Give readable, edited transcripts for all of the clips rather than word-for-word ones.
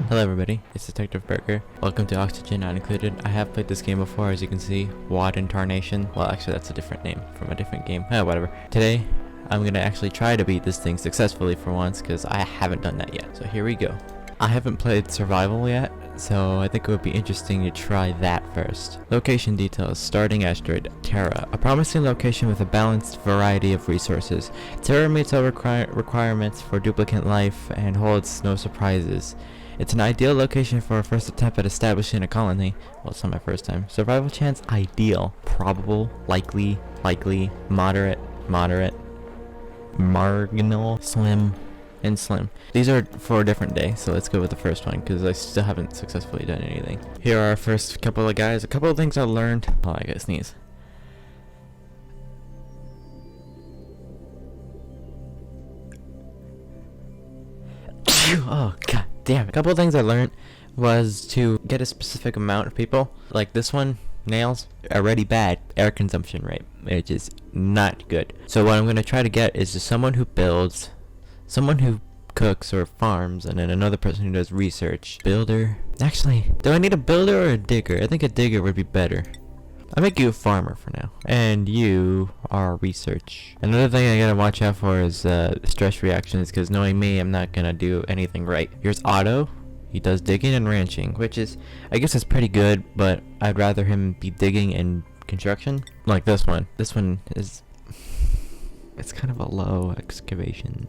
Hello everybody, it's Detective Burger. Welcome to Oxygen Not Included. I have played this game before, as you can see. Wad Intarnation. Well, actually that's a different name from a different game. Whatever. Today, I'm gonna actually try to beat this thing successfully for once, because I haven't done that yet. So here we go. I haven't played survival yet, so I think it would be interesting to try that first. Location details. Starting asteroid, Terra. A promising location with a balanced variety of resources. Terra meets all requirements for duplicate life and holds no surprises. It's an ideal location for a first attempt at establishing a colony. Well, it's not my first time. Survival chance, ideal. Probable, likely, moderate, marginal, slim, and slim. These are for a different day, so let's go with the first one, because I still haven't successfully done anything. Here are our first couple of guys. A couple of things I learned. Oh, I gotta sneeze. Oh, god damn it. A couple of things I learned was to get a specific amount of people. Like this one, nails, already bad air consumption rate, which is not good. So what I'm going to try to get is just someone who builds, someone who cooks or farms, and then another person who does research. Builder. Actually, do I need a builder or a digger? I think a digger would be better. I'll make you a farmer for now. And you are research. Another thing I gotta watch out for is stress reactions, because knowing me, I'm not gonna do anything right. Here's Otto. He does digging and ranching, which is, I guess it's pretty good, but I'd rather him be digging and construction. Like this one. This one is, it's kind of a low excavation.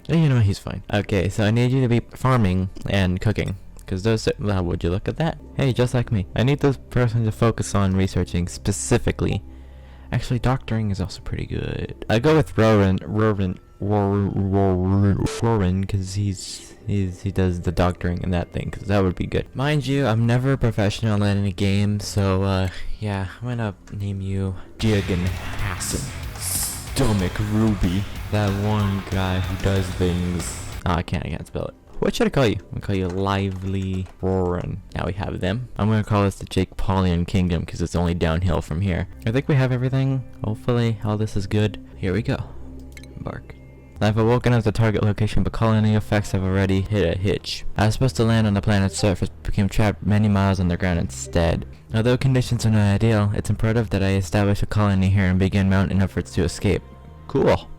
You know, he's fine. Okay, so I need you to be farming and cooking. Because those, would you look at that? Hey, just like me. I need this person to focus on researching specifically. Actually, doctoring is also pretty good. I go with Rowan, because he does the doctoring and that thing, because that would be good. Mind you, I'm never a professional in any game, so yeah, I'm gonna name you Jigan Hassan Stomach Ruby. That one guy who does things. Oh, I can't spell it. What should I call you? I'm gonna call you Lively Warren. Now we have them. I'm gonna call this the Jake Paulian Kingdom, because it's only downhill from here. I think we have everything. Hopefully all this is good. Here we go. Embark. I've awoken at the target location, but colony effects have already hit a hitch. I was supposed to land on the planet's surface, but became trapped many miles underground instead. Although conditions are not ideal, it's imperative that I establish a colony here and begin mounting efforts to escape. Cool.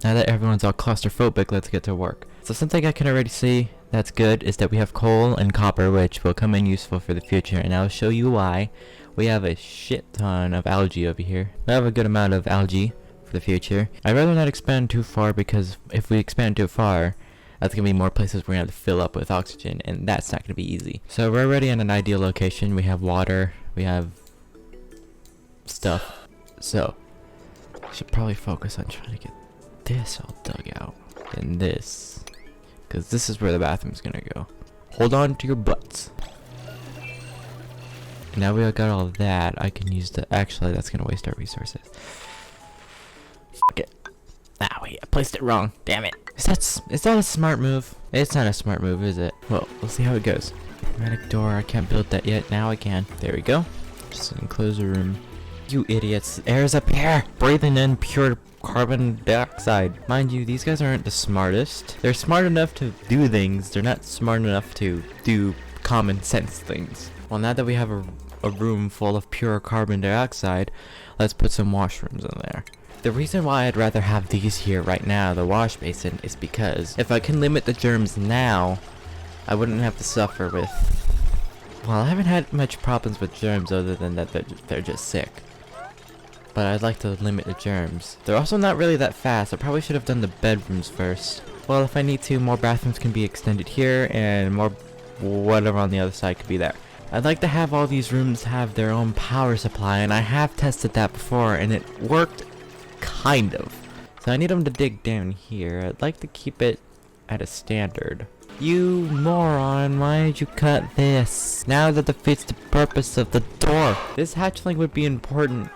Now that everyone's all claustrophobic, let's get to work. So something I can already see that's good is that we have coal and copper, which will come in useful for the future, and I'll show you why. We have a shit ton of algae over here. We have a good amount of algae for the future. I'd rather not expand too far, because if we expand too far, that's going to be more places we're going to have to fill up with oxygen, and that's not going to be easy. So we're already in an ideal location. We have water, we have stuff. So we should probably focus on trying to get this all dug out, and this, because this is where the bathroom's gonna go. Hold on to your butts. And now we got all that, I can use the, actually that's gonna waste our resources. Fuck it. Ah wait, I placed it wrong, damn it. Is that a smart move? It's not a smart move, is it? Well, we'll see how it goes. Hermetic door, I can't build that yet, now I can. There we go. Just an enclosure room. You idiots, air's up here! Breathing in pure carbon dioxide. Mind you, these guys aren't the smartest. They're smart enough to do things, they're not smart enough to do common sense things. Well, now that we have a room full of pure carbon dioxide, let's put some washrooms in there. The reason why I'd rather have these here right now, the wash basin, is because if I can limit the germs now, I wouldn't have to suffer with... Well, I haven't had much problems with germs other than that they're just sick. But I'd like to limit the germs. They're also not really that fast. I probably should have done the bedrooms first. Well, if I need to, more bathrooms can be extended here, and more whatever on the other side could be there. I'd like to have all these rooms have their own power supply, and I have tested that before, and it worked kind of. So I need them to dig down here. I'd like to keep it at a standard. You moron, why did you cut this? Now that defeats the purpose of the door. This hatchling would be important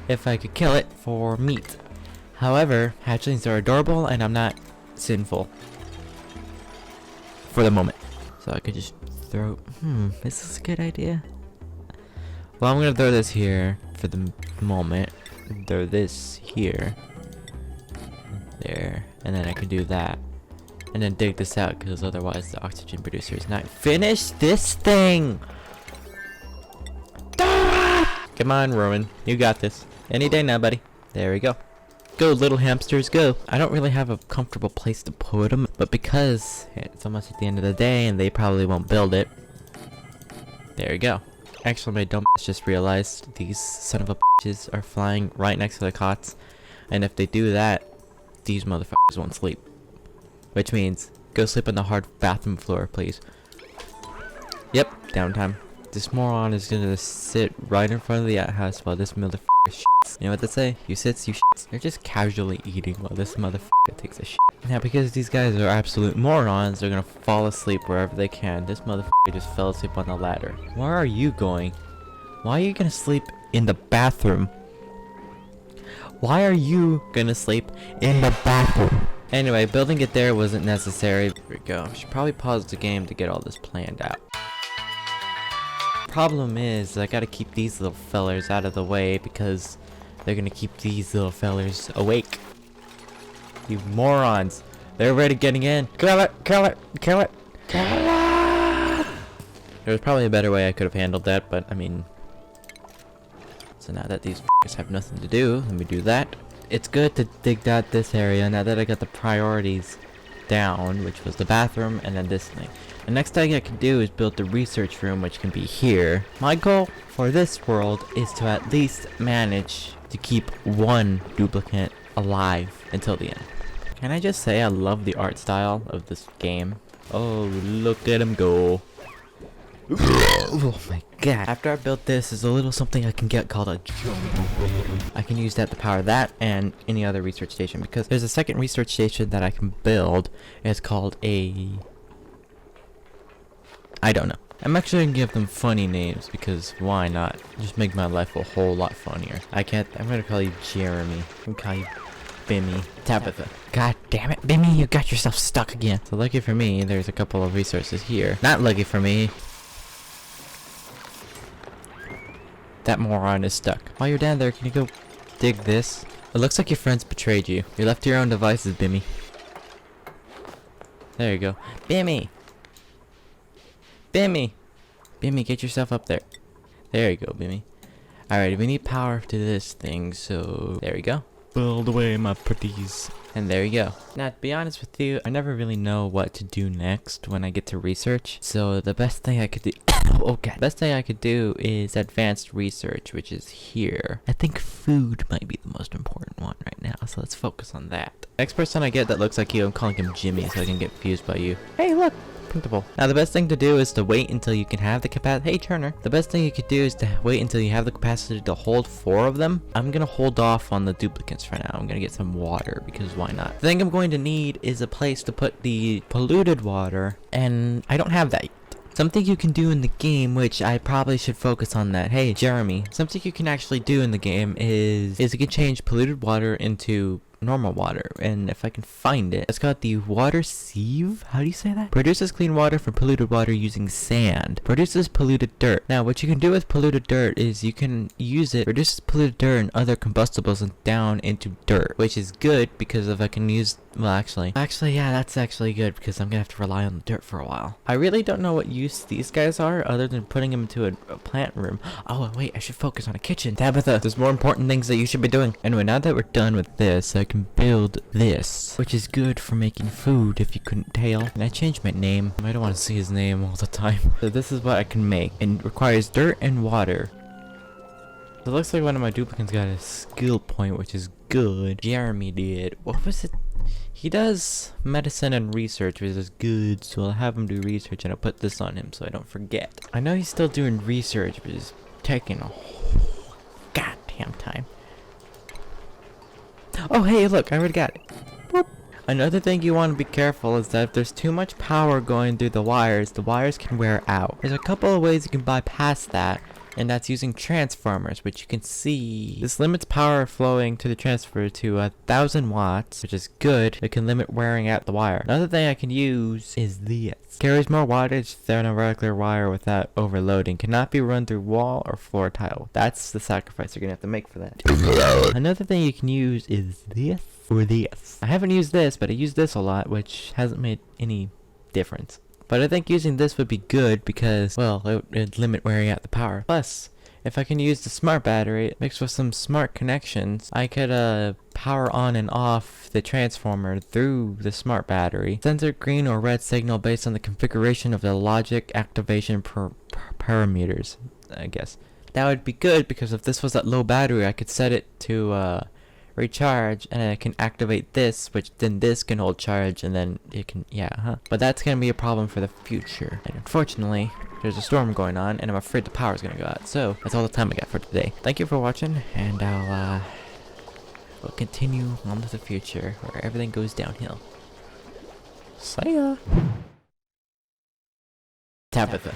if I could kill it for meat. However, hatchlings are adorable and I'm not sinful. For the moment. So I could just throw... is this a good idea? Well, I'm gonna throw this here for the moment. Throw this here. There. And then I can do that. and then dig this out, because otherwise the oxygen producer is not. Finish this thing! Ah! Come on, Rowan. You got this. Any day now, buddy. There we go. Go, little hamsters, go. I don't really have a comfortable place to put them, but because it's almost at the end of the day and they probably won't build it. There we go. Actually, my dumb ass just realized these son of a bitches are flying right next to the cots. And if they do that, these motherfuckers won't sleep. Which means, go sleep on the hard bathroom floor, please. Yep, downtime. This moron is gonna sit right in front of the outhouse while this motherfucker shits. You know what they say? You sits, you shits. They're just casually eating while this motherfucker takes a shit. Now, because these guys are absolute morons, they're gonna fall asleep wherever they can. This motherfucker just fell asleep on the ladder. Where are you going? Why are you gonna sleep in the bathroom? Why are you gonna sleep in the bathroom? Anyway, building it there wasn't necessary. There we go. I should probably pause the game to get all this planned out. Problem is, I gotta keep these little fellers out of the way because they're gonna keep these little fellers awake. You morons. They're already getting in. Kill it! Kill it! Kill it! Kill it! There was probably a better way I could have handled that, but I mean... So now that these f***ers have nothing to do, let me do that. It's good to dig out this area now that I got the priorities down, which was the bathroom and then this thing. The next thing I can do is build the research room, which can be here. My goal for this world is to at least manage to keep one duplicate alive until the end. Can I just say I love the art style of this game? Oh, look at him go. Oh my god. After I built this, there's a little something I can get called a I can use that to power that and any other research station, because there's a second research station that I can build. It's called a... I don't know. I'm actually gonna give them funny names because why not? Just make my life a whole lot funnier. I'm gonna call you Jeremy. I'm gonna call you Bimmy. Tabitha. God damn it, Bimmy, you got yourself stuck again. So lucky for me, there's a couple of resources here. Not lucky for me. That moron is stuck. While you're down there, can you go dig this? It looks like your friends betrayed you. You're left to your own devices, Bimmy. There you go. Bimmy! Bimmy! Bimmy, get yourself up there. There you go, Bimmy. Alright, we need power to this thing, so... There we go. Build away, my pretties. And there you go. Now, to be honest with you, I never really know what to do next when I get to research. So the best thing I could do... okay. The best thing I could do is advanced research, which is here. I think food might be the most important one right now, so let's focus on that. Next person I get that looks like you, I'm calling him Jimmy so I can get confused by you. Hey, look! Printable. Now the best thing to do is to wait until you can have the capacity. Hey Turner. The best thing you could do is to wait until you have the capacity to hold 4 of them. I'm gonna hold off on the duplicates for now. I'm gonna get some water because why not? The thing I'm going to need is a place to put the polluted water, and I don't have that yet. Something you can do in the game, which I probably should focus on that. Hey Jeremy. Something you can actually do in the game is you can change polluted water into normal water, and if I can find it, it's called the water sieve. How do you say that? Produces clean water from polluted water using sand. Produces polluted dirt. Now what you can do with polluted dirt is you can use it, reduces polluted dirt and other combustibles down into dirt, which is good because if I can use, well actually yeah, that's actually good because I'm gonna have to rely on the dirt for a while. I really don't know what use these guys are other than putting them into a plant room. Oh wait, I should focus on a kitchen. Tabitha, there's more important things that you should be doing. Anyway, now that we're done with this, I can build this, which is good for making food if you couldn't tell. And I changed my name. I don't want to see his name all the time. So this is what I can make, and it requires dirt and water. So it looks like one of my duplicates got a skill point, which is good. Jeremy did. What was it? He does medicine and research, which is good, so I'll have him do research and I'll put this on him so I don't forget. I know he's still doing research, but it's taking a whole goddamn time. Oh hey, look, I already got it. Boop. Another thing you want to be careful is that if there's too much power going through the wires can wear out. There's a couple of ways you can bypass that, and that's using transformers, which you can see. This limits power flowing to the transfer to 1,000 watts, which is good. It can limit wearing out the wire. Another thing I can use is this. Carries more wattage than a regular wire without overloading. Cannot be run through wall or floor tile. That's the sacrifice you're gonna have to make for that. Another thing you can use is this or this. I haven't used this, but I use this a lot, which hasn't made any difference. But I think using this would be good because, well, it would limit wearing out the power. Plus, if I can use the smart battery mixed with some smart connections, I could power on and off the transformer through the smart battery. Sends a green or red signal based on the configuration of the logic activation parameters, I guess. That would be good because if this was at low battery, I could set it to recharge, and I can activate this, which then this can hold charge, and then it can, but that's gonna be a problem for the future, and unfortunately there's a storm going on and I'm afraid the power's gonna go out. So that's all the time I got for today. Thank you for watching, and we'll continue on to the future where everything goes downhill. See ya. Tabitha.